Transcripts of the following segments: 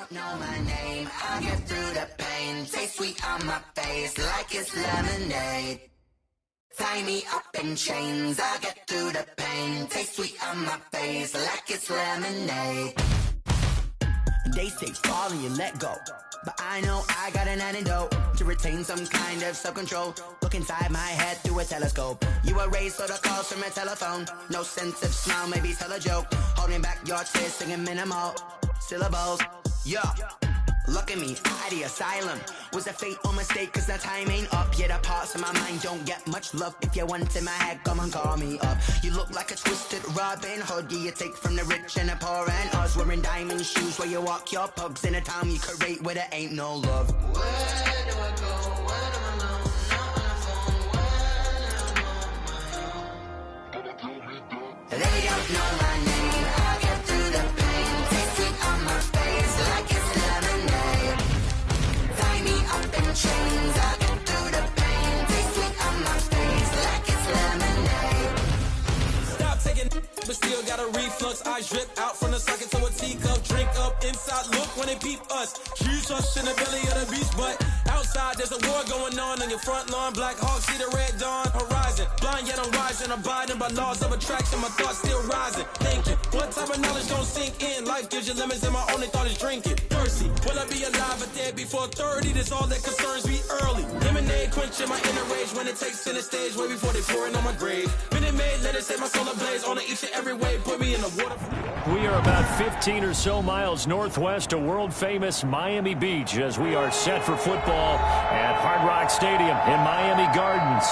don't know my name, I'll get through the pain. Taste sweet on my face like it's lemonade. Tie me up in chains, I'll get through the pain. Taste sweet on my face like it's lemonade. They say fall and you let go, but I know I got an antidote to retain some kind of self-control. Look inside my head through a telescope. You erase all the calls from a telephone. No sense of smile, maybe tell a joke. Holding back your tears, singing minimal syllables. Yeah, look at me, out the asylum. Was a fate or mistake, cause the time ain't up. Yeah, the parts of my mind don't get much love. If you want in my head, come and call me up. You look like a twisted Robin Hood. Yeah, you take from the rich and the poor and us. Wearing diamond shoes where you walk your pugs. In a town you create where there ain't no love. Where do I go? When I'm alone? Not on the phone. When I'm on my own. They don't know my name. I'll get through the pain. Taste sweet on my face like it's lemonade. Tie me up in chains. I'll get through the pain. Taste sweet on my face like it's lemonade. Stop taking, but still got a reflux. Eyes drip out from the socket to a teacup. Drink up inside, look when they peep us. Huge us in the belly of the beast, but outside there's a war going on your front lawn. Black Hawk see the red dawn horizon. Blind yet I'm rising, abiding by laws of attraction. My thoughts still rising. Thinking, what type of knowledge don't sink in? Life gives you limits, and my only thought is drinking. Thirsty, will I be alive or dead before 30? That's all that concerns me early. Lemonade quenching my inner rage when it takes center stage, way before they pour it on my grave. Minute Maid, let it set my soul ablaze on each and every way. Put me in the water. We are about 15 or so miles northwest of world-famous Miami Beach as we are set for football at Hard Rock Stadium in Miami Gardens.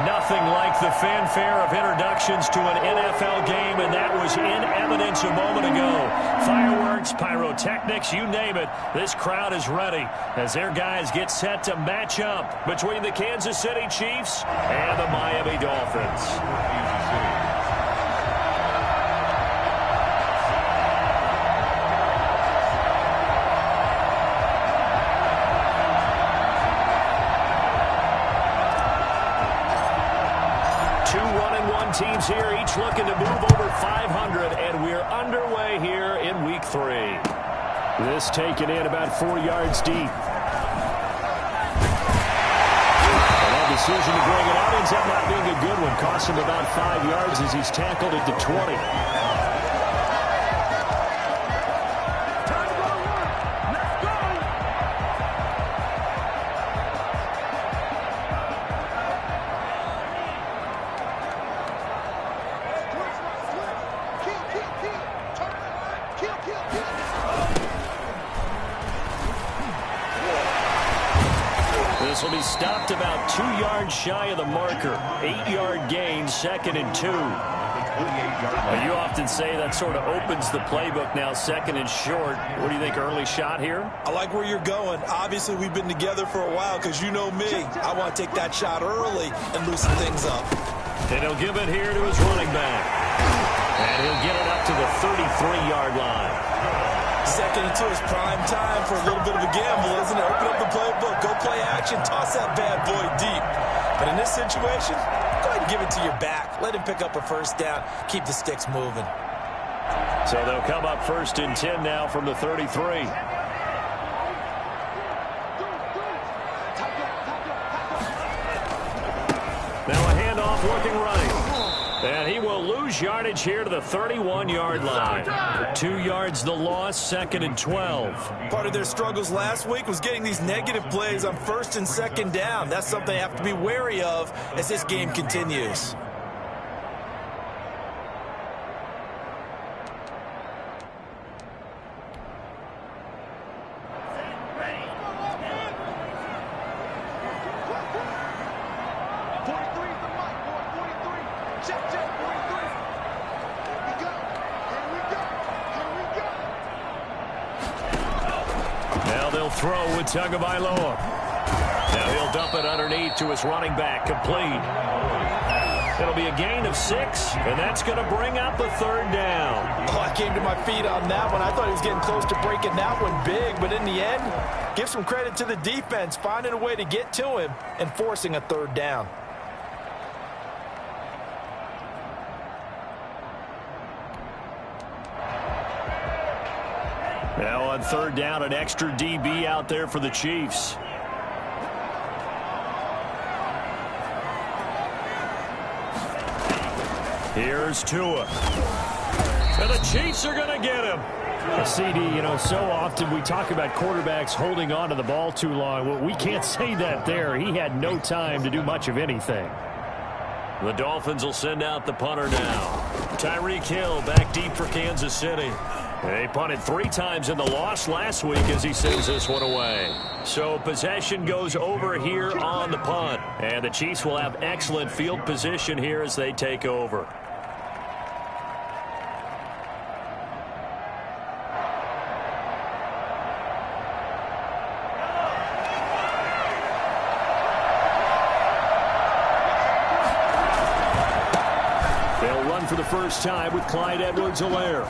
Nothing like the fanfare of introductions to an NFL game, and that was in evidence a moment ago. Fireworks, pyrotechnics, you name it. This crowd is ready as their guys get set to match up between the Kansas City Chiefs and the Miami Dolphins. 2-1-1 teams here, each looking to move over 500, and we're underway here in Week 3. This taken in about 4 yards deep. And that decision to bring it out ends up not being a good one. Cost him about 5 yards as he's tackled at the 20. This will be stopped about 2 yards shy of the marker. 8-yard gain, 2nd and 2. Well, you often say that sort of opens the playbook now, 2nd and short. What do you think, early shot here? I like where you're going. Obviously, we've been together for a while because you know me. I want to take that shot early and loosen things up. And he'll give it here to his running back. And he'll get it up to the 33-yard line. 2nd and 2 is prime time for a little bit of a gamble, isn't it? Open up the playbook, go play action, toss that bad boy deep. But in this situation, go ahead and give it to your back. Let him pick up a first down. Keep the sticks moving. So they'll come up 1st and 10 now from the 33. Now a handoff looking right. And he will lose yardage here to the 31-yard line. 2 yards the loss, 2nd and 12. Part of their struggles last week was getting these negative plays on 1st and 2nd down. That's something they have to be wary of as this game continues. Throw with Tagovailoa. Now he'll dump it underneath to his running back, complete. It'll be a gain of 6, and that's going to bring up a 3rd down. Oh, I came to my feet on that one. I thought he was getting close to breaking that one big, but in the end, give some credit to the defense, finding a way to get to him and forcing a 3rd down. Now on third down, an extra DB out there for the Chiefs. Here's Tua. And the Chiefs are going to get him. CD, so often we talk about quarterbacks holding on to the ball too long. Well, we can't say that there. He had no time to do much of anything. The Dolphins will send out the punter now. Tyreek Hill back deep for Kansas City. They punted 3 times in the loss last week as he sends this one away. So possession goes over here on the punt. And the Chiefs will have excellent field position here as they take over. They'll run for the first time with Clyde Edwards-Helaire.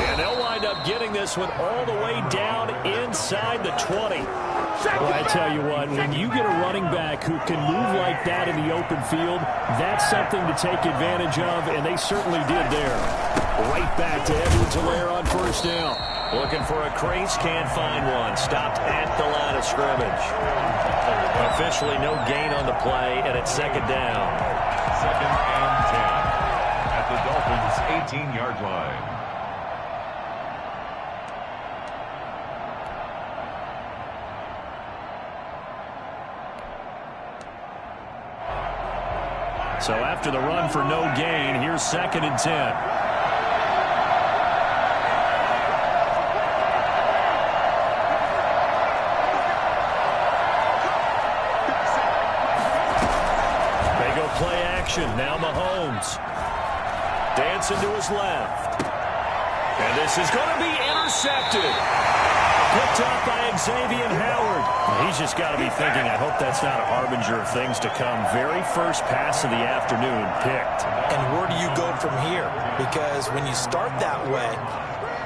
And they'll wind up getting this one all the way down inside the 20. Well, I tell you what, when you get a running back who can move like that in the open field, that's something to take advantage of, and they certainly did there. Right back to Edwards-Helaire on first down. Looking for a crease, can't find one. Stopped at the line of scrimmage. Officially no gain on the play, and it's second down. 2nd and 10 at the Dolphins' 18-yard line. So after the run for no gain, here's 2nd and 10. Play action. Now Mahomes. Dancing to his left. And this is going to be intercepted. Picked up by Xavier Howard. He's just got to be thinking, I hope that's not a harbinger of things to come. Very first pass of the afternoon picked. And where do you go from here? Because when you start that way,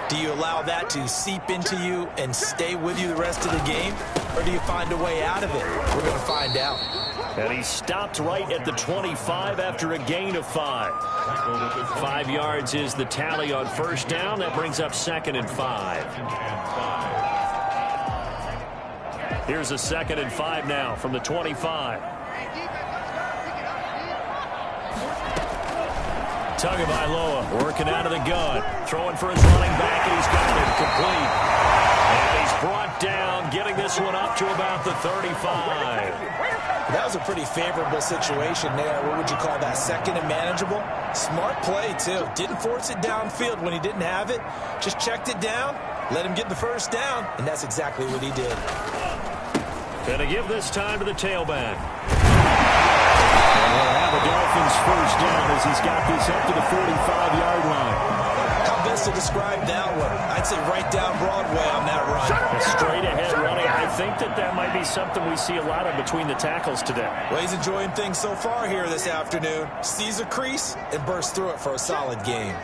do you allow that to seep into you and stay with you the rest of the game? Or do you find a way out of it? We're going to find out. And he stopped right at the 25 after a gain of 5. 5 yards is the tally on first down. That brings up 2nd and 5. Here's a 2nd and 5 now from the 25. Tagovailoa working out of the gun. Throwing for his running back, and he's got it complete. And he's brought down, getting this one up to about the 35. That was a pretty favorable situation there. What would you call that? 2nd and manageable? Smart play, too. Didn't force it downfield when he didn't have it. Just checked it down, let him get the first down, and that's exactly what he did. Going to give this time to the tailback. And we'll have the Dolphins first down as he's got this up to the 45-yard line. How best to describe that one? I'd say right down Broadway on that run. A straight-ahead running. I think that might be something we see a lot of between the tackles today. Well, he's enjoying things so far here this afternoon. Sees a crease and bursts through it for a solid game.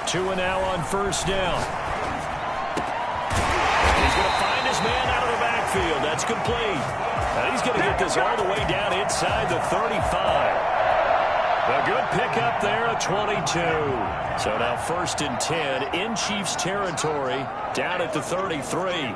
Tua now on first down. He's going to find his man out of the backfield. That's complete. And he's going to get this all the way down inside the 35. A good pickup there at 22. So now 1st and 10 in Chiefs territory, down at the 33.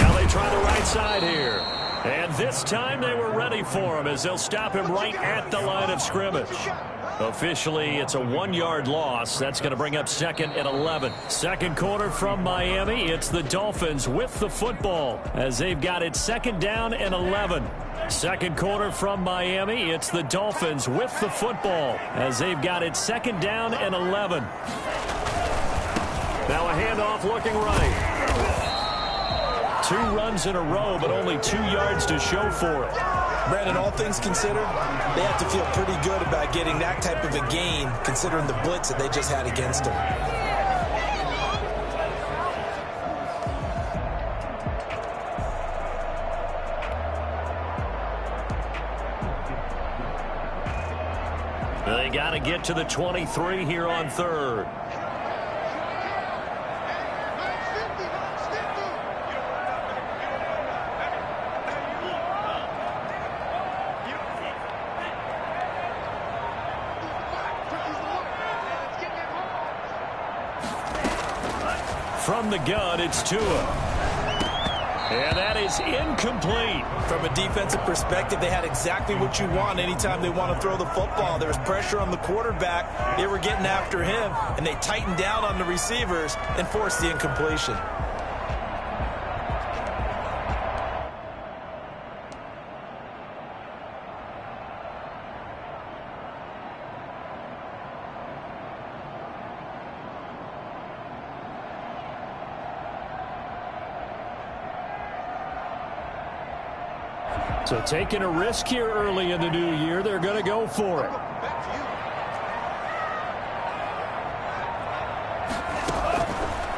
Now they try the right side here. And this time they were ready for him as they'll stop him right at the line of scrimmage. Officially, it's a 1-yard loss. That's going to bring up 2nd and 11. Second quarter from Miami. It's the Dolphins with the football as they've got it 2nd down and 11. Second quarter from Miami. It's the Dolphins with the football as they've got it 2nd down and 11. Now a handoff looking right. 2 runs in a row, but only 2 yards to show for it. Brandon, all things considered, they have to feel pretty good about getting that type of a gain, considering the blitz that they just had against them. They got to get to the 23 here on third. From the gun, it's Tua. And that is incomplete. From a defensive perspective, they had exactly what you want anytime they want to throw the football. There was pressure on the quarterback. They were getting after him, and they tightened down on the receivers and forced the incompletion. So taking a risk here early in the new year, they're going to go for it.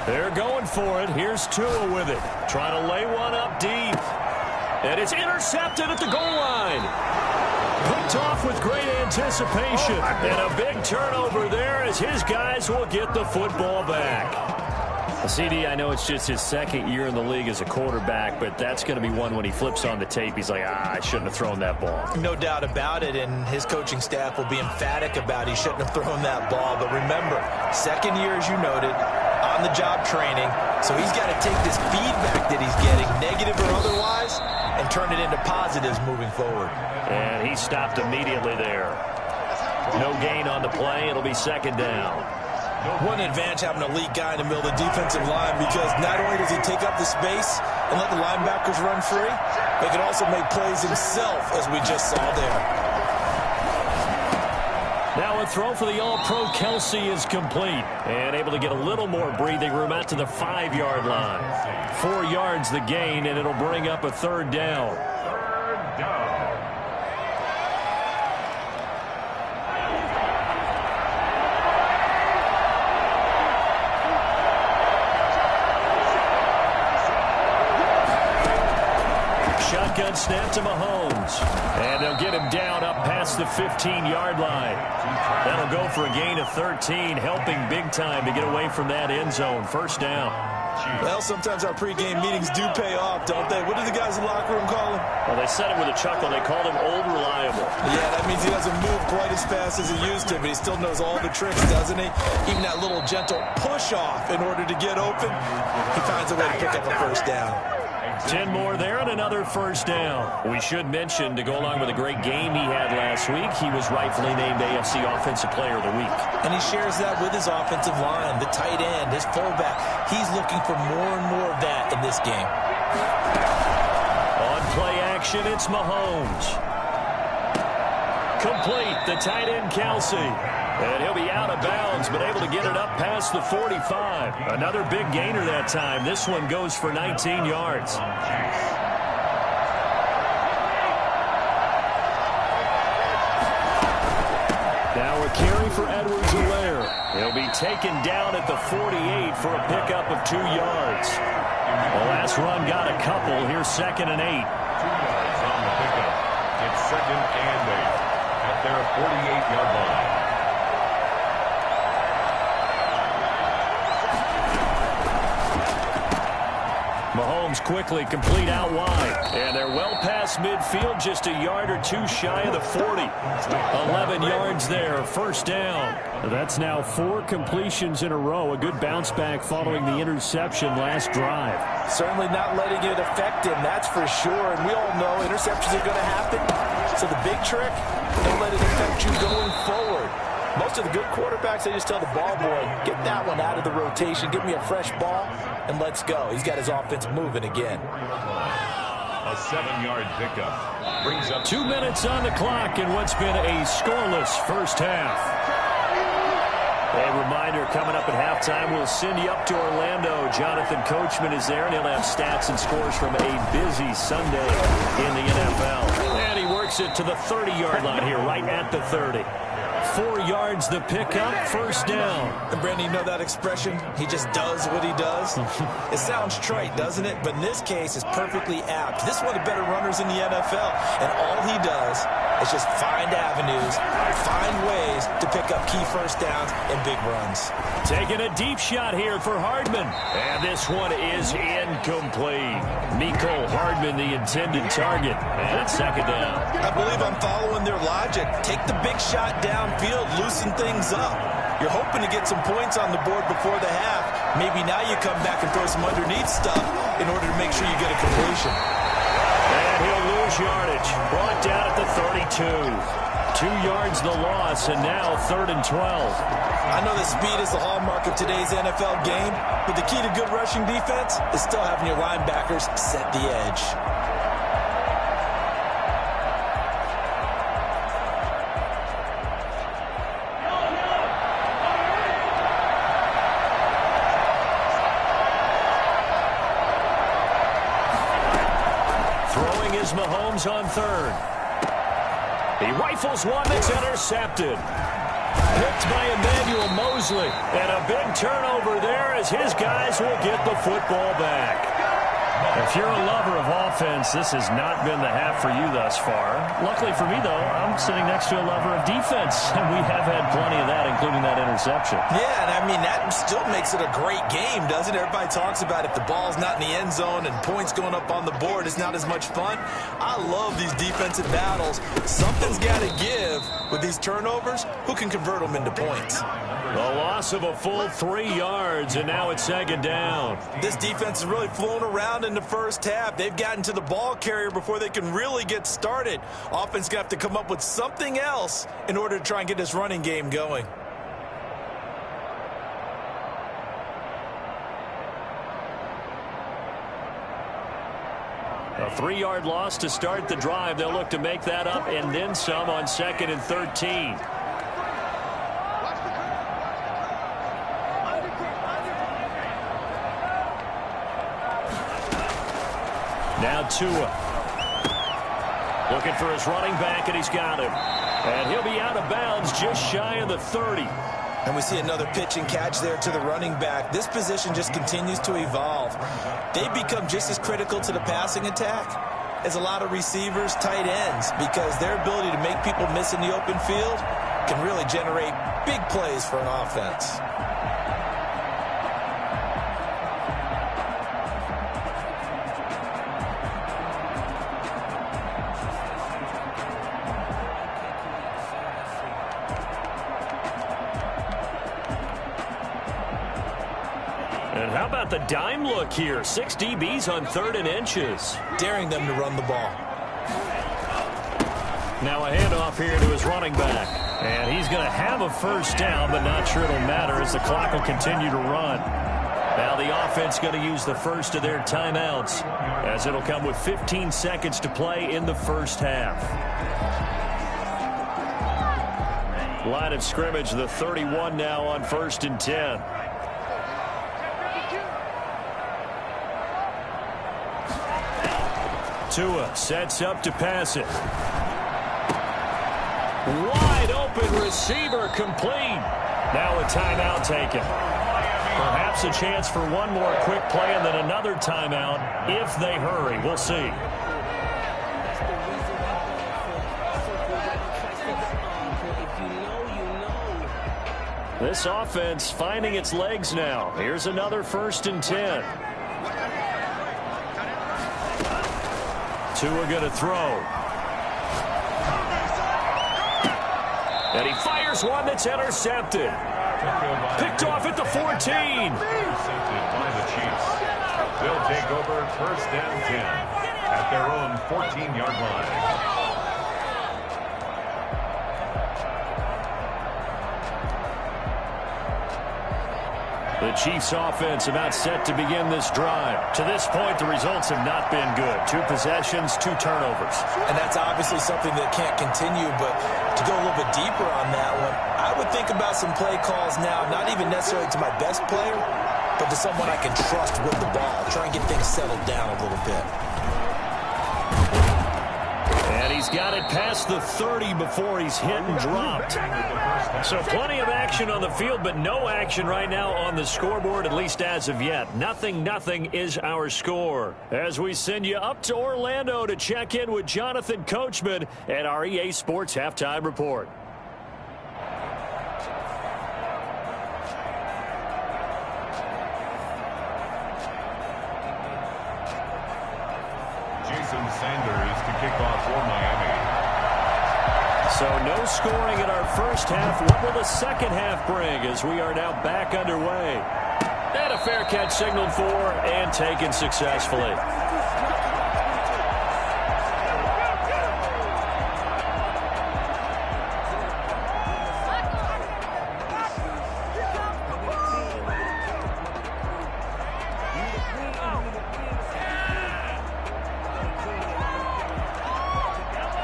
They're going for it. Here's Tua with it. Trying to lay one up deep. And it's intercepted at the goal line. Picked off with great anticipation. And a big turnover there as his guys will get the football back. CD, I know it's just his second year in the league as a quarterback, but that's going to be one when he flips on the tape. He's like, I shouldn't have thrown that ball. No doubt about it, and his coaching staff will be emphatic about he shouldn't have thrown that ball. But remember, second year, as you noted, on-the-job training, so he's got to take this feedback that he's getting, negative or otherwise, and turn it into positives moving forward. And he stopped immediately there. No gain on the play. It'll be second down. What an advantage having an elite guy in the middle of the defensive line, because not only does he take up the space and let the linebackers run free, but he can also make plays himself, as we just saw there. Now a throw for the All-Pro Kelsey is complete and able to get a little more breathing room out to the 5-yard line. 4 yards the gain, and it'll bring up a third down. Third down. Shotgun snap to Mahomes. And they'll get him down up past the 15-yard line. That'll go for a gain of 13, helping big time to get away from that end zone. First down. Well, sometimes our pregame meetings do pay off, don't they? What do the guys in the locker room call him? Well, they said it with a chuckle. They called him Old Reliable. Yeah, that means he doesn't move quite as fast as he used to, but he still knows all the tricks, doesn't he? Even that little gentle push-off in order to get open, he finds a way to pick up a first down. 10 more there and another first down. We should mention, to go along with a great game he had last week, he was rightfully named AFC Offensive Player of the Week. And he shares that with his offensive line, the tight end, his fullback. He's looking for more and more of that in this game. On play action, it's Mahomes. Complete, the tight end Kelsey. And he'll be out of bounds, but able to get it up past the 45. Another big gainer that time. This one goes for 19 yards. Now a carry for Edwards-Helaire. He'll be taken down at the 48 for a pickup of 2 yards. The last run got a couple. Here's 2nd and 8. 2 yards on the pickup. It's 2nd and 8 at their 48-yard line. Mahomes quickly complete out wide. And they're well past midfield, just a yard or two shy of the 40. 11 yards there, first down. That's now 4 completions in a row. A good bounce back following the interception last drive. Certainly not letting it affect him, that's for sure. And we all know interceptions are going to happen. So the big trick, don't let it affect you going forward. Most of the good quarterbacks, they just tell the ball boy, get that one out of the rotation, give me a fresh ball, and let's go. He's got his offense moving again. A 7-yard pickup brings up 2 minutes on the clock in what's been a scoreless first half. A reminder, coming up at halftime, we'll send you up to Orlando. Jonathan Coachman is there, and he'll have stats and scores from a busy Sunday in the NFL. And he works it to the 30-yard line here, right at the 30. 4 yards the pickup, first down. And Brandon, you know that expression? He just does what he does. It sounds trite, doesn't it? But in this case, it's perfectly apt. This is one of the better runners in the NFL. And all he does is just find avenues, find ways opportunities to pick up key first downs and big runs. Taking a deep shot here for Hardman. And this one is incomplete. Mecole Hardman, the intended target. And it's second down. I believe I'm following their logic. Take the big shot downfield, loosen things up. You're hoping to get some points on the board before the half. Maybe now you come back and throw some underneath stuff in order to make sure you get a completion. And he'll lose yardage. Brought down at the 32. 2 yards the loss, and now 3rd and 12. I know that speed is the hallmark of today's NFL game, but the key to good rushing defense is still having your linebackers set the edge. Throwing is Mahomes on 3rd. He rifles one that's intercepted. Picked by Emmanuel Mosley. And a big turnover there as his guys will get the football back. If you're a lover of offense, this has not been the half for you thus far. Luckily for me, though, I'm sitting next to a lover of defense, and we have had plenty of that, including that interception. Yeah, and I mean, that still makes it a great game, doesn't it? Everybody talks about if the ball's not in the end zone and points going up on the board, it's not as much fun. I love these defensive battles. Something's got to give with these turnovers. Who can convert them into points? The loss of a full 3 yards, and now it's second down. This defense is really flown around in the first half. They've gotten to the ball carrier before they can really get started. Offense going to have to come up with something else in order to try and get this running game going. A 3-yard loss to start the drive. They'll look to make that up and then some on 2nd and 13. Now Tua. Looking for his running back, and he's got him. And he'll be out of bounds just shy of the 30. And we see another pitch and catch there to the running back. This position just continues to evolve. They become just as critical to the passing attack as a lot of receivers, tight ends, because their ability to make people miss in the open field can really generate big plays for an offense. And how about the dime look here? 6 DBs on 3rd and inches. Daring them to run the ball. Now a handoff here to his running back. And he's going to have a first down, but not sure it'll matter as the clock will continue to run. Now the offense going to use the first of their timeouts, as it'll come with 15 seconds to play in the first half. Line of scrimmage, the 31 now on 1st and 10. Tua sets up to pass it. Wide open receiver complete. Now a timeout taken. Perhaps a chance for one more quick play and then another timeout if they hurry. We'll see. This offense finding its legs now. Here's another 1st and 10. Tua going to throw. And he fires one that's intercepted. Picked off at the 14. Intercepted by the Chiefs. They'll take over 1st and 10 at their own 14-yard line. The Chiefs offense about set to begin this drive. To this point, the results have not been good. 2 possessions, 2 turnovers. And that's obviously something that can't continue, but to go a little bit deeper on that one, I would think about some play calls now, not even necessarily to my best player, but to someone I can trust with the ball. Try and get things settled down a little bit. And he's got it past the 30 before he's hit and dropped. So plenty of action on the field, but no action right now on the scoreboard, at least as of yet. 0-0 is our score. As we send you up to Orlando to check in with Jonathan Coachman at our EA Sports Halftime Report. So no scoring in our first half. What will the second half bring as we are now back underway? And a fair catch signaled for and taken successfully.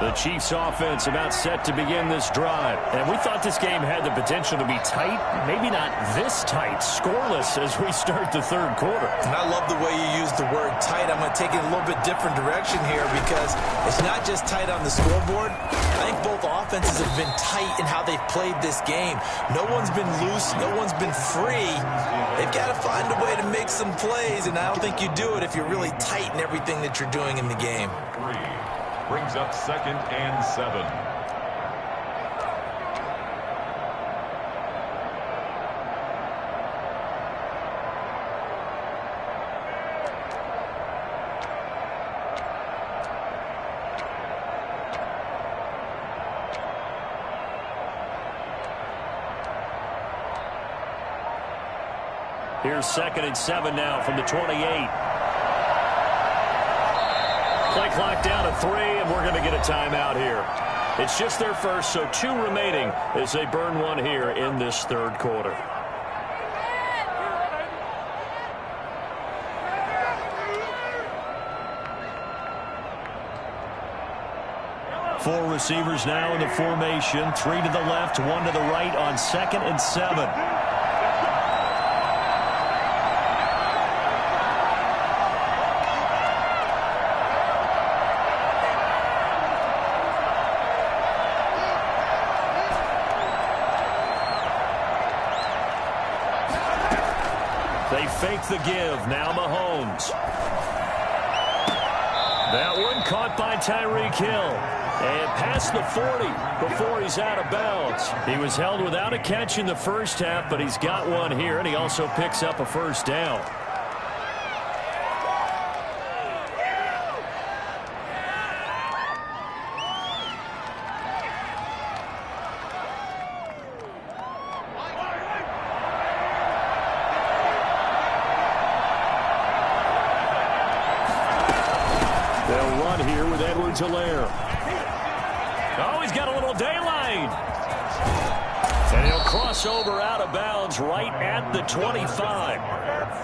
The Chiefs offense about set to begin this drive. And we thought this game had the potential to be tight. Maybe not this tight, scoreless as we start the third quarter. And I love the way you use the word tight. I'm going to take it a little bit different direction here because it's not just tight on the scoreboard. I think both offenses have been tight in how they've played this game. No one's been loose. No one's been free. They've got to find a way to make some plays, and I don't think you do it if you're really tight in everything that you're doing in the game. Brings up 2nd and 7. Here's 2nd and 7 now from the 28. Play clock down to 3, and we're going to get a timeout here. It's just their first, so 2 remaining as they burn one here in this third quarter. Four receivers now in the formation. 3 to the left, 1 to the right on 2nd and 7. They fake the give. Now Mahomes. That one caught by Tyreek Hill. And past the 40 before he's out of bounds. He was held without a catch in the first half, but he's got one here, and he also picks up a first down. They'll run here with Edwards-Helaire. Oh, he's got a little daylight. And he'll cross over out of bounds right at the 25.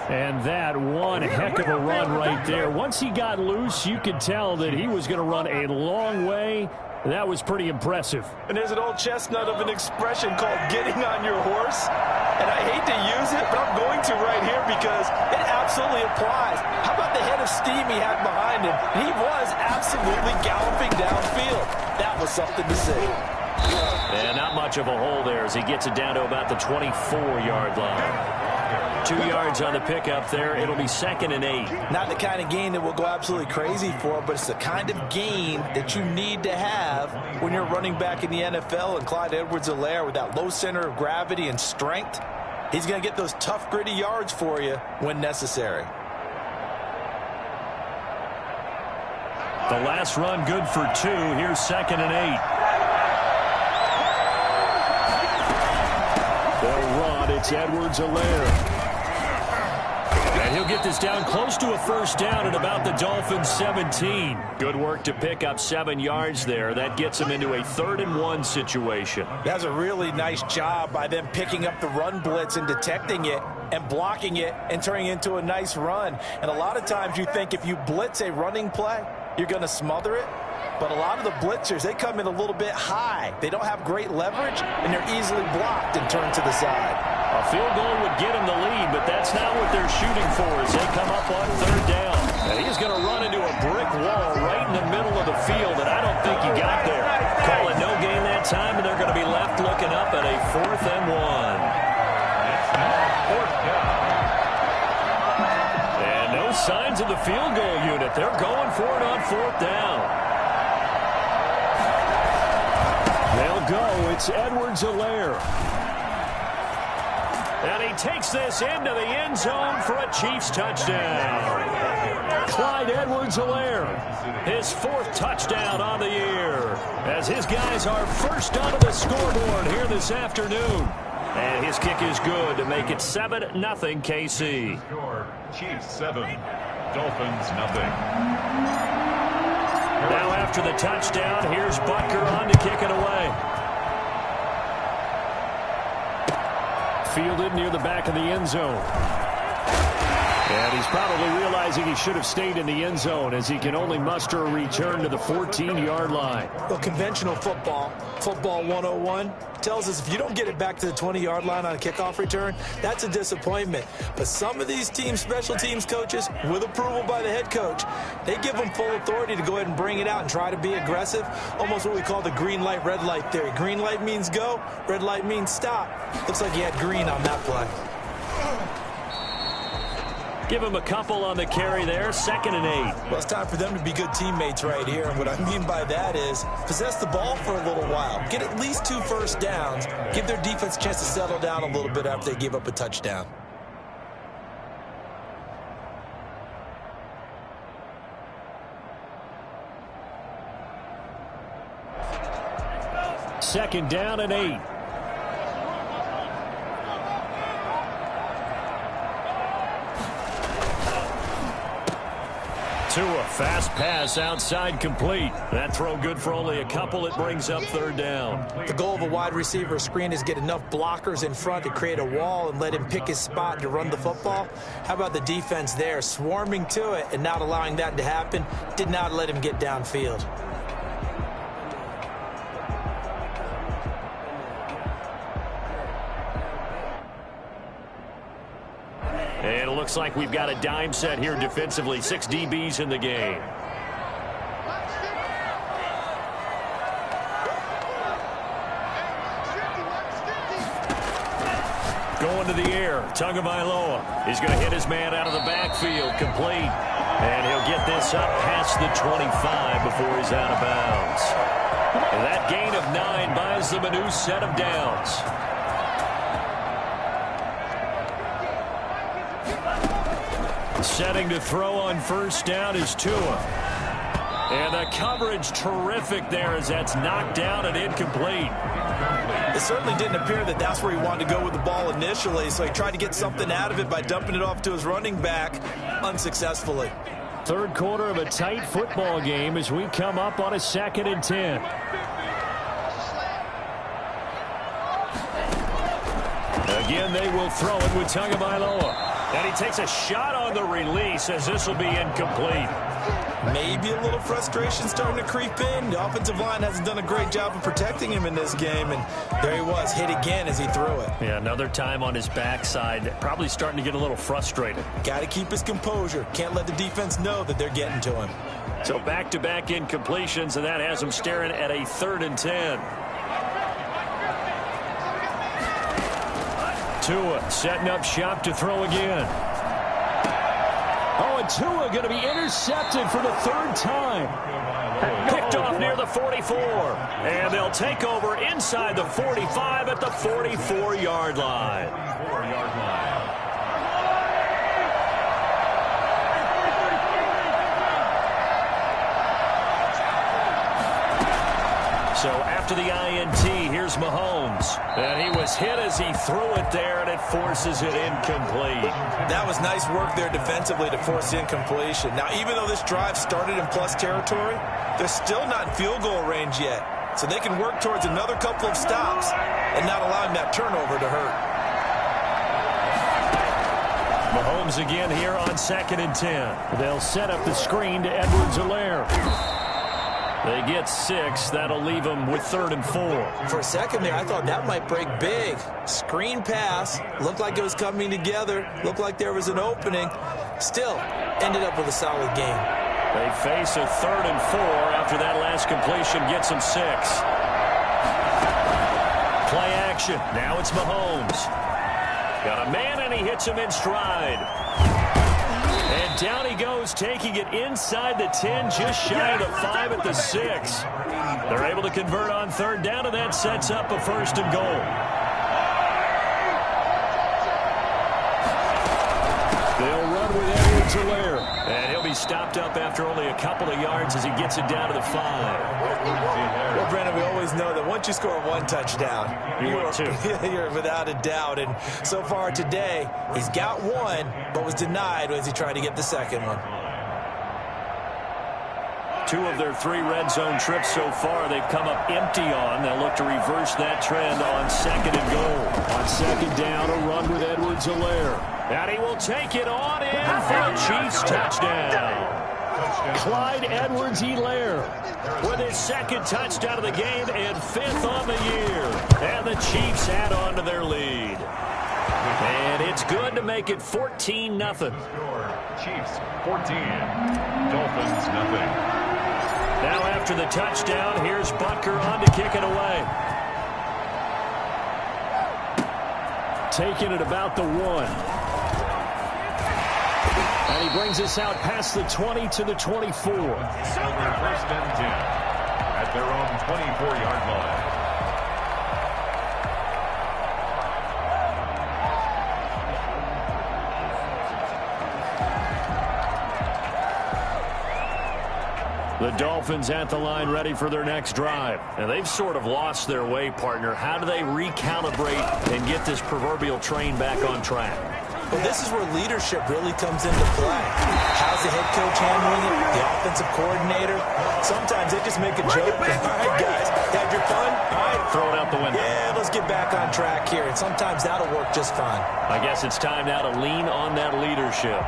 And that one heck of a run right there. Once he got loose, you could tell that he was going to run a long way. That was pretty impressive. And there's an old chestnut of an expression called getting on your horse. And I hate to use it, but I'm going to right here because it absolutely applies. How about the head of steam he had behind him? He was absolutely galloping downfield. That was something to see. And not much of a hole there as he gets it down to about the 24-yard line. 2 yards on the pickup there. It'll be 2nd and 8. Not the kind of gain that we'll go absolutely crazy for, but it's the kind of gain that you need to have when you're running back in the NFL. And Clyde Edwards-Helaire, with that low center of gravity and strength, he's going to get those tough, gritty yards for you when necessary. The last run good for 2. Here's 2nd and 8. They'll run. It's Edwards-Helaire. And he'll get this down close to a first down at about the Dolphins' 17. Good work to pick up 7 yards there. That gets him into a 3rd and 1 situation. That's a really nice job by them picking up the run blitz and detecting it and blocking it and turning it into a nice run. And a lot of times you think if you blitz a running play, you're going to smother it. But a lot of the blitzers, they come in a little bit high. They don't have great leverage, and they're easily blocked and turned to the side. A field goal would get them the lead, but that's not what they're shooting for as they come up on 3rd down. And he's going to run into a brick wall right in the middle of the field, and I don't think he got there. Call it no gain that time, and they're going to be left looking up at a 4th and 1. 4th down. And no signs of the field goal unit. They're going for it on 4th down. They'll go. It's Edwards-Helaire. And he takes this into the end zone for a Chiefs touchdown. Clyde Edwards-Helaire, his 4th touchdown on the year, as his guys are first onto the scoreboard here this afternoon. And his kick is good to make it 7-0 KC. Score, Chiefs 7, Dolphins 0. Now after the touchdown, here's Butker on to kick it away. Fielded near the back of the end zone. And he's probably realizing he should have stayed in the end zone as he can only muster a return to the 14-yard line. Well, conventional football 101, tells us if you don't get it back to the 20-yard line on a kickoff return, that's a disappointment. But some of these teams, special teams coaches, with approval by the head coach, they give them full authority to go ahead and bring it out and try to be aggressive, almost what we call the green light, red light theory. Green light means go, red light means stop. Looks like he had green on that play. Give him a couple on the carry there, 2nd and 8. Well, it's time for them to be good teammates right here. And what I mean by that is possess the ball for a little while. Get at least 2 first downs. Give their defense a chance to settle down a little bit after they give up a touchdown. Second down and 8. Tua, fast pass outside complete. That throw good for only a couple. It brings up 3rd down. The goal of a wide receiver screen is get enough blockers in front to create a wall and let him pick his spot to run the football. How about the defense there, swarming to it and not allowing that to happen? Did not let him get downfield. And it looks like we've got a dime set here defensively. 6 DBs in the game. Going to the air. Tagovailoa. He's going to hit his man out of the backfield. Complete. And he'll get this up past the 25 before he's out of bounds. And that gain of 9 buys them a new set of downs. Setting to throw on first down is Tua. And the coverage terrific there as that's knocked down and incomplete. It certainly didn't appear that that's where he wanted to go with the ball initially, so he tried to get something out of it by dumping it off to his running back unsuccessfully. 3rd quarter of a tight football game as we come up on a 2nd and 10. Again, they will throw it with Tagovailoa. And he takes a shot on the release as this will be incomplete. Maybe a little frustration starting to creep in. The offensive line hasn't done a great job of protecting him in this game. And there he was, hit again as he threw it. Yeah, another time on his backside. Probably starting to get a little frustrated. Got to keep his composure. Can't let the defense know that they're getting to him. So back-to-back incompletions, and that has him staring at a 3rd and 10. Tua setting up shop to throw again. Oh, and Tua going to be intercepted for the 3rd time. Picked off near the 44. And they'll take over inside the 45 at the 44-yard line. So after the INT, here's Mahomes. And he was hit as he threw it there, and it forces it incomplete. That was nice work there defensively to force incompletion. Now, even though this drive started in plus territory, they're still not in field goal range yet. So they can work towards another couple of stops and not allowing that turnover to hurt. Mahomes again here on 2nd and 10. They'll set up the screen to Edwards-Helaire. They get 6. That'll leave them with 3rd and 4. For a second there, I thought that might break big. Screen pass. Looked like it was coming together. Looked like there was an opening. Still, ended up with a solid game. They face a 3rd and 4 after that last completion gets them 6. Play action. Now it's Mahomes. Got a man, and he hits him in stride. And down he goes, taking it inside the 10, just shy of the 5 at the 6. They're able to convert on 3rd down, and that sets up a 1st and goal. Edwards-Helaire. And he'll be stopped up after only a couple of yards as he gets it down to the 5. Well, Brennan, we always know that once you score one touchdown, you're without a doubt. And so far today, he's got one, but was denied as he tried to get the second one. 2 of their 3 red zone trips so far they've come up empty on. They'll look to reverse that trend on 2nd and goal. On 2nd down, a run with Edwards-Helaire. And he will take it on in for a Chiefs touchdown. Clyde Edwards-Helaire with his 2nd touchdown of the game and 5th on the year. And the Chiefs add on to their lead. And it's good to make it 14-0. Chiefs 14, Dolphins nothing. Now after the touchdown, here's Butker on to kick it away. Taking it about the 1. And he brings us out past the 20 to the 24. First and 10 at their own 24-yard line. The Dolphins at the line ready for their next drive. And they've sort of lost their way, partner. How do they recalibrate and get this proverbial train back on track? Well, this is where leadership really comes into play. How's the head coach handling it? The offensive coordinator? Sometimes they just make a joke. All right, guys, had your fun? All right. Throw it out the window. Yeah, let's get back on track here. And sometimes that'll work just fine. I guess it's time now to lean on that leadership.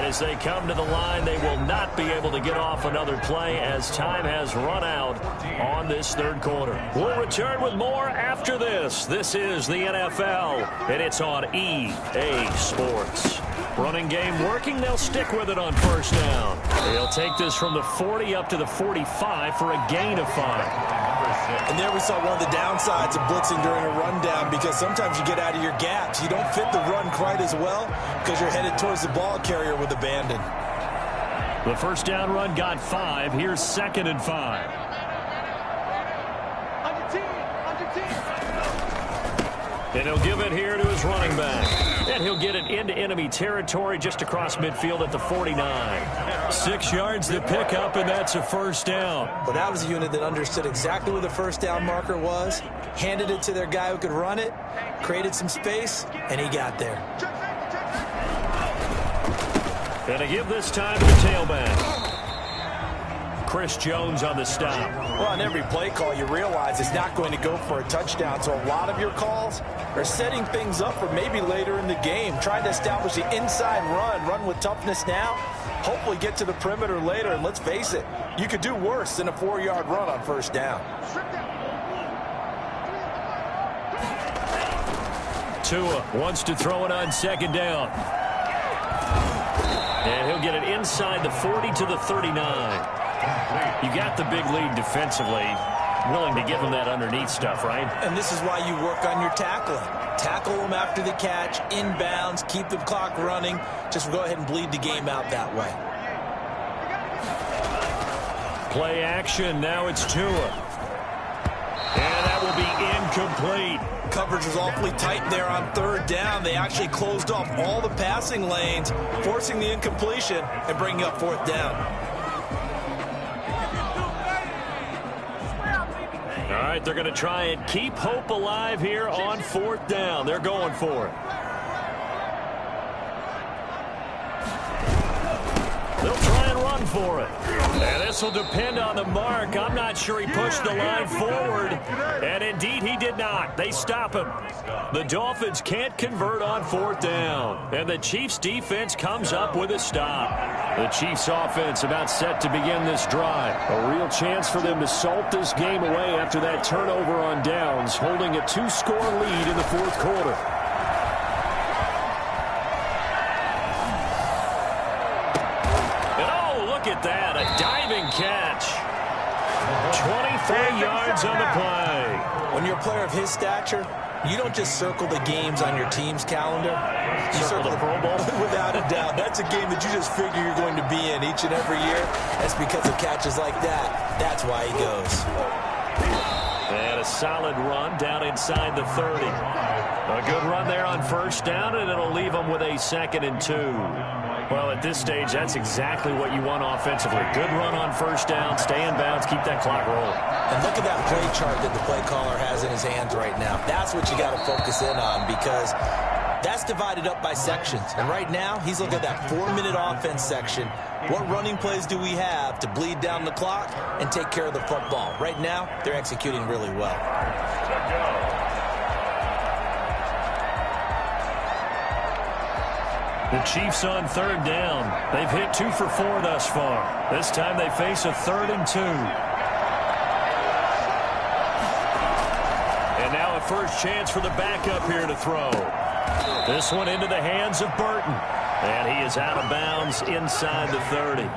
As they come to the line, they will not be able to get off another play as time has run out on this 3rd quarter. We'll return with more after this. This is the NFL, and it's on EA Sports. Running game working. They'll stick with it on 1st down. They'll take this from the 40 up to the 45 for a gain of 5. And there we saw one of the downsides of blitzing during a rundown, because sometimes you get out of your gaps. You don't fit the run quite as well because you're headed towards the ball carrier with abandon. The 1st down run got 5. Here's 2nd and 5. And he'll give it here to his running back. And he'll get it into enemy territory just across midfield at the 49. 6 yards to pick up, and that's a 1st down. But that was a unit that understood exactly where the 1st down marker was, handed it to their guy who could run it, created some space, and he got there. Gonna give this time to the tailback. Chris Jones on the stop. Well, on every play call, you realize it's not going to go for a touchdown. So a lot of your calls are setting things up for maybe later in the game, trying to establish the inside run with toughness now, hopefully get to the perimeter later. And let's face it, you could do worse than a 4-yard run on 1st down. Tua wants to throw it on 2nd down. And he'll get it inside the 40 to the 39. You got the big lead defensively. Willing to give them that underneath stuff, right? And this is why you work on your tackling. Tackle them after the catch, inbounds, keep the clock running. Just go ahead and bleed the game out that way. Play action. Now it's Tua. And that will be incomplete. Coverage was awfully tight there on 3rd down. They actually closed off all the passing lanes, forcing the incompletion and bringing up 4th down. All right, they're going to try and keep hope alive here on 4th down. They're going for it. They'll try and run for it. And this will depend on the mark. I'm not sure he pushed the line forward. And indeed, he did not. They stop him. The Dolphins can't convert on 4th down. And the Chiefs defense comes up with a stop. The Chiefs offense about set to begin this drive. A real chance for them to salt this game away after that turnover on downs, holding a 2-score lead in the 4th quarter. And oh, look at that, a diving catch. 23 yards on the play. When you're a player of his stature, you don't just circle the games on your team's calendar. Circle the Pro Bowl? Without a doubt. That's a game that you just figure you're going to be in each and every year. That's because of catches like that. That's why he goes. And a solid run down inside the 30. A good run there on first down, and it'll leave them with a 2nd and 2. Well, at this stage, that's exactly what you want offensively. Good run on first down, stay in bounds, keep that clock rolling. And look at that play chart that the play caller has in his hands right now. That's what you got to focus in on, because that's divided up by sections. And right now, he's looking at that 4-minute offense section. What running plays do we have to bleed down the clock and take care of the football? Right now, they're executing really well. The Chiefs on 3rd down. They've hit 2 for 4 thus far. This time they face a 3rd and 2. And now a first chance for the backup here to throw. This one into the hands of Burton. And he is out of bounds inside the 30.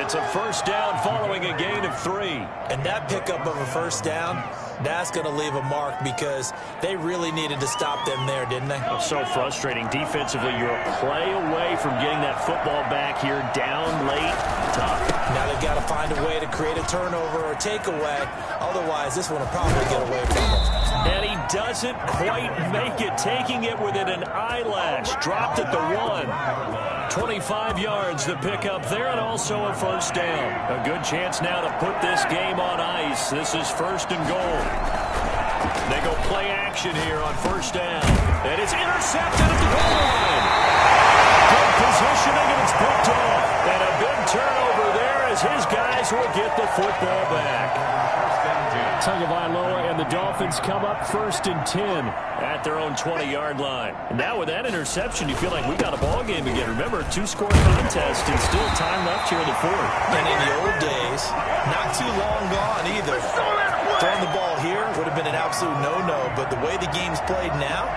It's a first down following a gain of 3. And that pickup of a first down, that's going to leave a mark, because they really needed to stop them there, didn't they? Oh, so frustrating. Defensively, you're a play away from getting that football back here, down late, tough. Now they've got to find a way to create a turnover or takeaway. Otherwise, this one will probably get away from them. And he doesn't quite make it, taking it within an eyelash. Dropped at the 1. 25 yards the pickup there, and also a first down. A good chance now to put this game on ice. This is 1st and goal. They go play action here on first down. And it's intercepted at the goal line. Good positioning, and it's picked off. And a big turnover there as his guys will get the football back. Tagovailoa and the Dolphins come up 1st and 10 at their own 20-yard line. And now with that interception, you feel like we got a ball game again. Remember, 2-score contest and still time left here in the 4th. And in the old days, not too long gone either. Throwing the ball here would have been an absolute no-no, but the way the game's played now,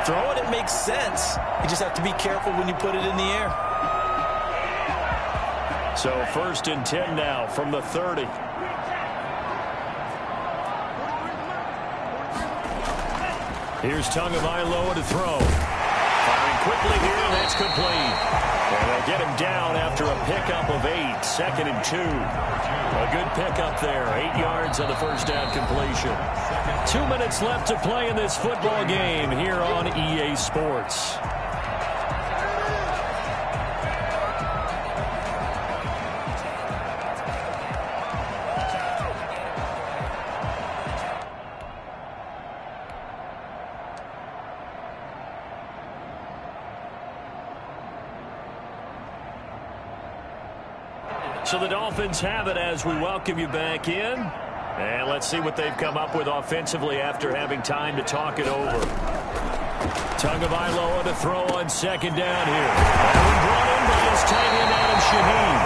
throwing it makes sense. You just have to be careful when you put it in the air. So 1st and 10 now from the 30. Here's Tagovailoa to throw. Firing quickly here, and that's complete. And they'll get him down after a pickup of 8. 2nd and 2. A good pickup there. 8 yards on the first down completion. 2 minutes left to play in this football game here on EA Sports. So the Dolphins have it as we welcome you back in. And let's see what they've come up with offensively after having time to talk it over. Tagovailoa to throw on 2nd down here. That one brought in by his tight end, Adam Shaheen.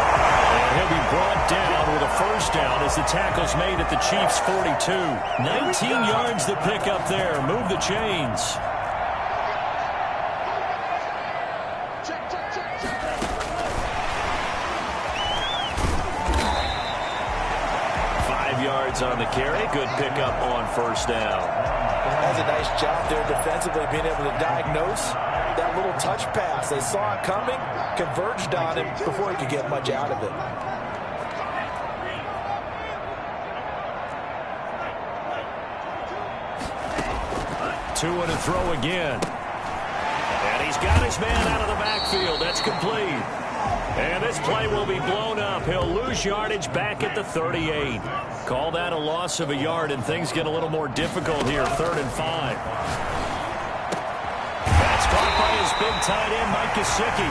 And he'll be brought down with a first down as the tackle's made at the Chiefs' 42. 19 yards to pick up there. Move the chains. On the carry. Good pickup on first down. That's a nice job there defensively, being able to diagnose that little touch pass. They saw it coming, converged on him before he could get much out of it. Two and a throw again. And he's got his man out of the backfield. That's complete. And this play will be blown up. He'll lose yardage back at the 38. Call that a loss of a yard, and things get a little more difficult here. 3rd and 5. That's caught by his big tight end, Mike Gesicki.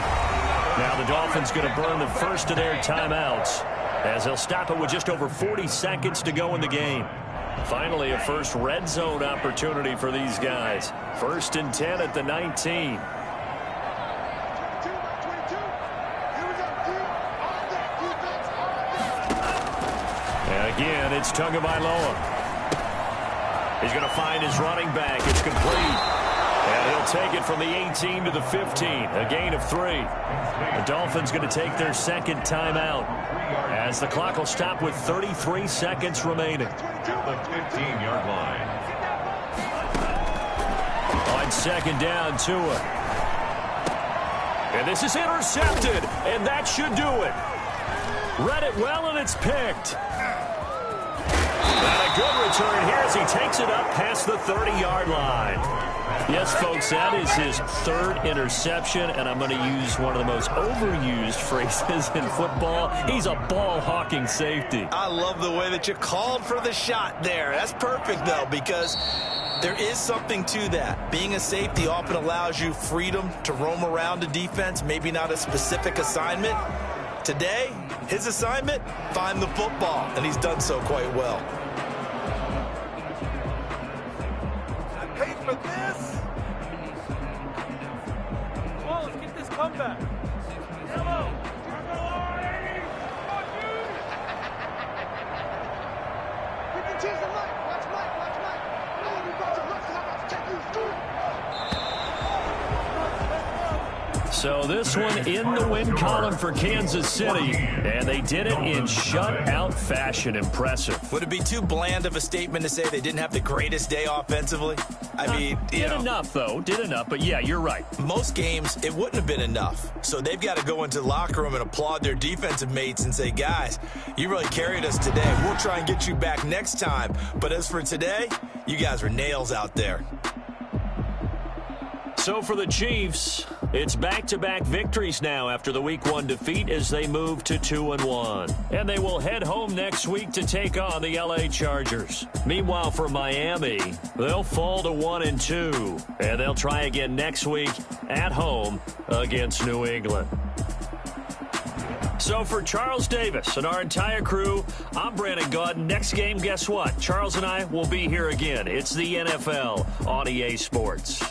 Now the Dolphins going to burn the first of their timeouts as they'll stop it with just over 40 seconds to go in the game. Finally, a first red zone opportunity for these guys. 1st and 10 at the 19. Again, it's Tagovailoa. He's going to find his running back. It's complete. And he'll take it from the 18 to the 15. A gain of 3. The Dolphins going to take their 2nd timeout as the clock will stop with 33 seconds remaining. At the 15-yard line. On 2nd down, Tua. And this is intercepted, and that should do it. Read it well, and it's picked. And a good return here as he takes it up past the 30-yard line. Yes, folks, that is his third interception, and I'm going to use one of the most overused phrases in football. He's a ball-hawking safety. I love the way that you called for the shot there. That's perfect, though, because there is something to that. Being a safety often allows you freedom to roam around the defense, maybe not a specific assignment. Today, his assignment, find the football, and he's done so quite well. I paid for this. Come on, let's get this comeback. Yellow. Keep your cheese and Mike. Watch Mike. Oh, you got your left. How about check you? So this one in the win column for Kansas City, and they did it in shutout fashion. Impressive. Would it be too bland of a statement to say they didn't have the greatest day offensively? I mean, did enough, though. Did enough, but yeah, you're right. Most games, it wouldn't have been enough. So they've got to go into the locker room and applaud their defensive mates and say, guys, you really carried us today. We'll try and get you back next time. But as for today, you guys were nails out there. So for the Chiefs, it's back-to-back victories now after the Week 1 defeat as they move to 2-1. And they will head home next week to take on the LA Chargers. Meanwhile, for Miami, they'll fall to 1-2. And they'll try again next week at home against New England. So for Charles Davis and our entire crew, I'm Brandon Gaudin. Next game, guess what? Charles and I will be here again. It's the NFL on EA Sports.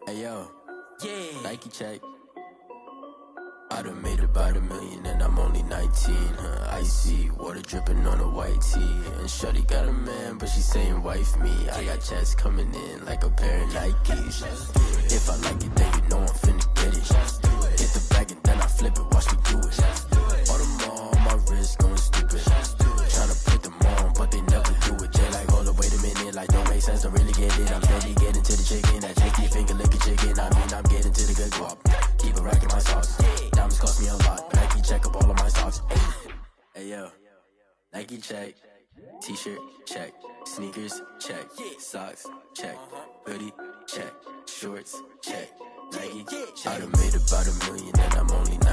Hey yo, yeah, Nike check. I done made about $1 million and I'm only 19, icy, water dripping on a white tee. And shorty got a man, but she saying wife me. I got checks coming in like a pair of Nikes. If I like it, then you know I'm finna get it. Hit the bag and then I flip it, watch me do it. All them on my wrist going stupid. Tryna put them on, but they never do it. Jay like, hold up, wait a minute, like don't make sense, don't really get it. I'm steady getting to the chicken, that chicky finger licking chicken. I mean, I'm getting to the good guap. Keep it right. Nike check, t-shirt check, sneakers check, socks check, hoodie check, shorts check, Nike. I done made about $1 million and I'm only 19.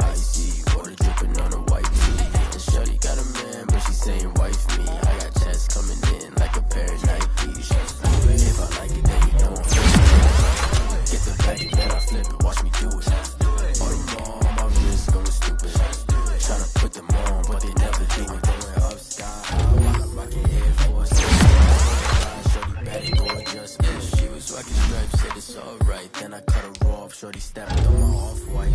Icy water dripping on a white tee. And shorty got a man, but she saying wife me. I got checks coming in like a pair of Nikes. If I like it, then you know I'm flipping. Get the bag and then I flip it. Watch me do it. On the mall, my wrist going stupid. Tryna put them on, but they never do it. Going up sky high, rockin' Air Force. Shorty bad and gorgeous. She was rocking stripes, said it's alright. Then I cut her off. Shorty stepped on my off-white.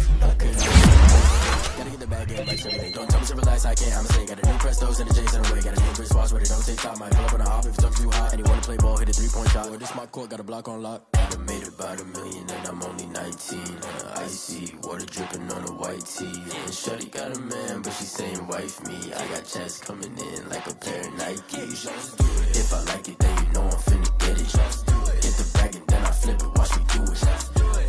Gotta get the bag in, like everything. Don't tell me to relax, I can't. I'ma say, got a new Prestos and a J's in the way. Got a new Chris Foss, but it don't take time. Might pull up on a hop if it's up too hot. And you wanna play ball, hit a 3-point shot. Or this my court, got a block on lock. I done made about $1 million and I'm only 19. Icy water dripping on a white tee. And shorty got a man, but she saying wife me. I got checks coming in like a pair of Nikes. If I like it, then you know I'm finna get it. Get the bag and then I flip it, watch me do it.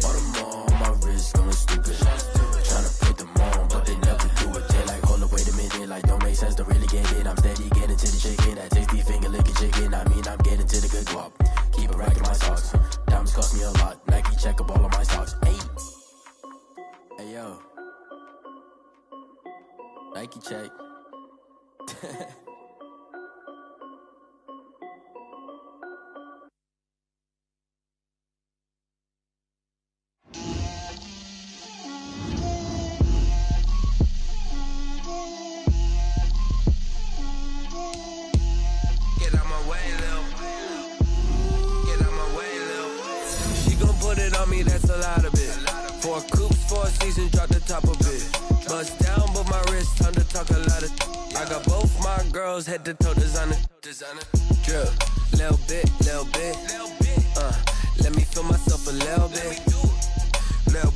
On the mall, my wrist going stupid. Tryna put them on, but they never do it. They like, hold up, wait a minute, like don't make sense to really get it. I'm steady getting to the chicken, that tasty finger licking chicken. I mean, I'm getting to the good guap. Keep a rack in my socks. Diamonds cost me a lot. Nike check up all of my stocks. Hey, hey yo, Nike check. That's a lot of it. 4 coops, 4 seasons, drop the top of it. Bust down, but my wrist, time to talk a lot of. I got both my girls head to toe designer. Drip, little bit. Let me feel myself a little bit. Little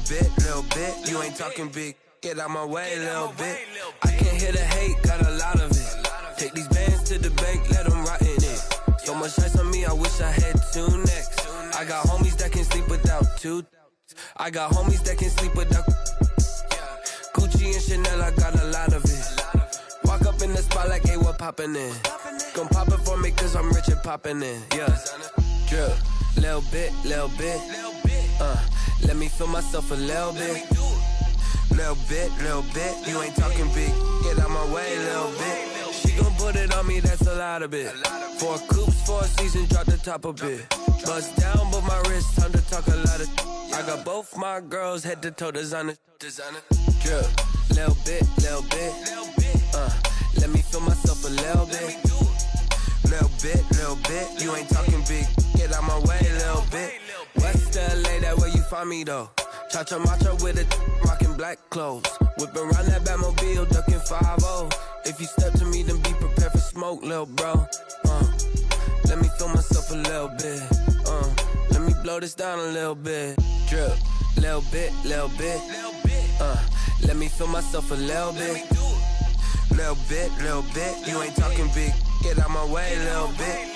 bit. You ain't talking big. Get out my way, little bit. I can't hear the hate, got a lot of it. Take these bands to the bank, let them rot in it. So much ice on me, I wish I had 2 necks. I got homies that can sleep without 2. I got homies that can sleep without Gucci and Chanel, I got a lot of it. Walk up in the spot like, hey, what poppin' in? Gon' pop it for me cause I'm rich and poppin' in. Yeah, drip, little bit. Let me feel myself a little bit. Little bit. You ain't talking big. Get out my way, little bit. She gon' put it on me, that's a lot of it. 4 coops, 4 seasons, drop the top of it. Bust down, but my wrist, time to talk a lot of. I got both my girls head to toe designer. Drip, little bit. Let me feel myself a little bit. Little bit. You ain't talking big. Get out my way, little bit. West LA, that where you find me though. Cha-cha matcha with a rockin' black clothes. Whippin' around that Batmobile, duckin' 5-0. If you step to me, then be prepared for smoke, lil' bro. Let me feel myself a little bit. Let me blow this down a little bit. Drip, little bit. Let me feel myself a little bit. Little bit. You ain't talking big. Get out my way, little bit.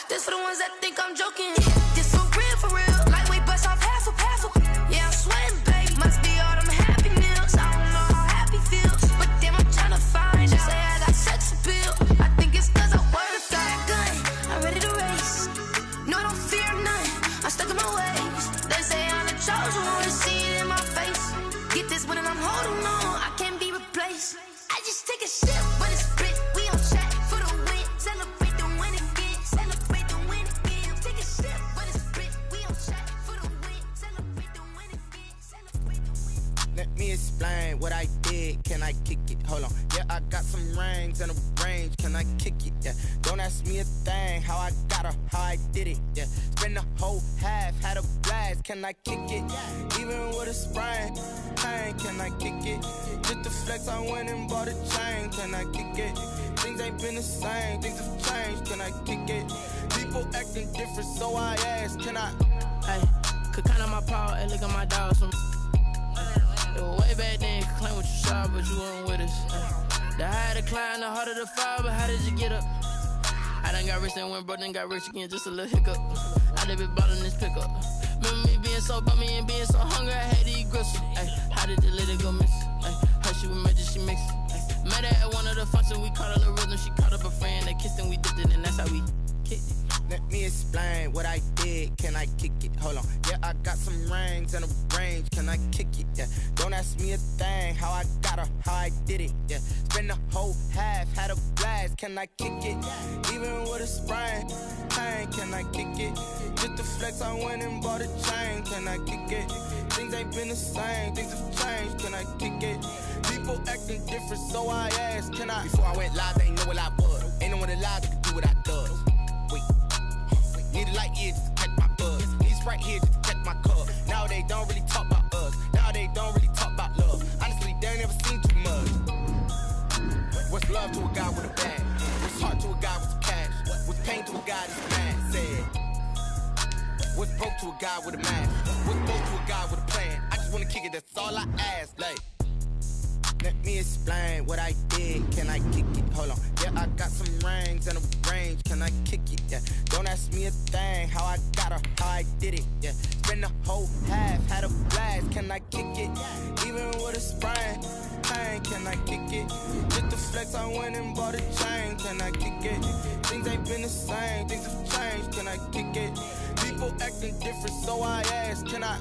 This for the ones that think I'm joking. This for real. Lightweight bust off half a. Yeah, I'm sweating, babe. Must be all them happy meals. I don't know how happy feels, but damn, I'm tryna find out. Say I got sex appeal. I think it's 'cause I work that gun. I'm ready to race. No, I don't fear none. I'm stuck in my ways. They say I'm the chosen one. See it in my face. Get this one and I'm holding on. I can't be replaced. I just take a sip, but it's split. We on chat for the win. Celebrate the win again. Celebrate the win again. Take a sip, but it's split. We on chat for the win. Celebrate the win again. Celebrate the win. Let me explain what I did. Can I kick it? Hold on. Yeah, I got some rings and a range. Can I kick it? Yeah. Don't ask me a thing. How I got her, how I did it. Yeah. Spend the whole half, had a blast. Can I kick it? Even with a sprain. Pain, can I kick it? Just the flex, I went and bought a chain. Can I kick it? Things ain't been the same. Things have changed. Can I kick it? People acting different, so I ask. Can I? Hey, could count on my power and look at my dogs. It was way back then, you could claim what you saw, but you weren't with us. The higher the climb, the harder the fall, but how did you get up? I done got rich, then went broke, then got rich again, just a little hiccup. I done been bought in this pickup. Remember me being so bummy and being so hungry, I had to eat gristle. Ay, how did the little go miss? Ay, her she was magic, she mixed. Met her at one of the functions, we caught a little rhythm, she caught up a friend, they kissed and we dipped it, and that's how we kicked it. Let me explain what I did. Can I kick it? Hold on. Yeah, I got some rings and a range. Can I kick it? Yeah. Don't ask me a thing. How I got her, how I did it. Yeah. Spend the whole half, had a blast. Can I kick it? Even with a sprain. Pain, can I kick it? Just the flex, I went and bought a chain. Can I kick it? Things ain't been the same. Things have changed. Can I kick it? People acting different, so I asked. Can I? Before I went live, they ain't know what I was. Ain't no one alive that could do what I does. Need a light here just to catch my buzz. Need Sprite here just to catch my cup. Now they don't really talk about us. Now they don't really talk about love. Honestly, they ain't never seen too much. What's love to a guy with a bag? What's heart to a guy with some cash? What's pain to a guy that's mad? Said. What's broke to a guy with a mask? What's broke to a guy with a plan? I just wanna kick it, that's all I ask. Like, let me explain what I did. Can I kick it? Hold on. Yeah, I got some rings and a range. Can I kick it? Yeah. Don't ask me a thing. How I got her, how I did it. Yeah. Spend the whole half, had a blast. Can I kick it? Even with a sprain. Pain, can I kick it? Just the flex, I went and bought a chain. Can I kick it? Things ain't been the same. Things have changed. Can I kick it? People acting different, so I ask. Can I?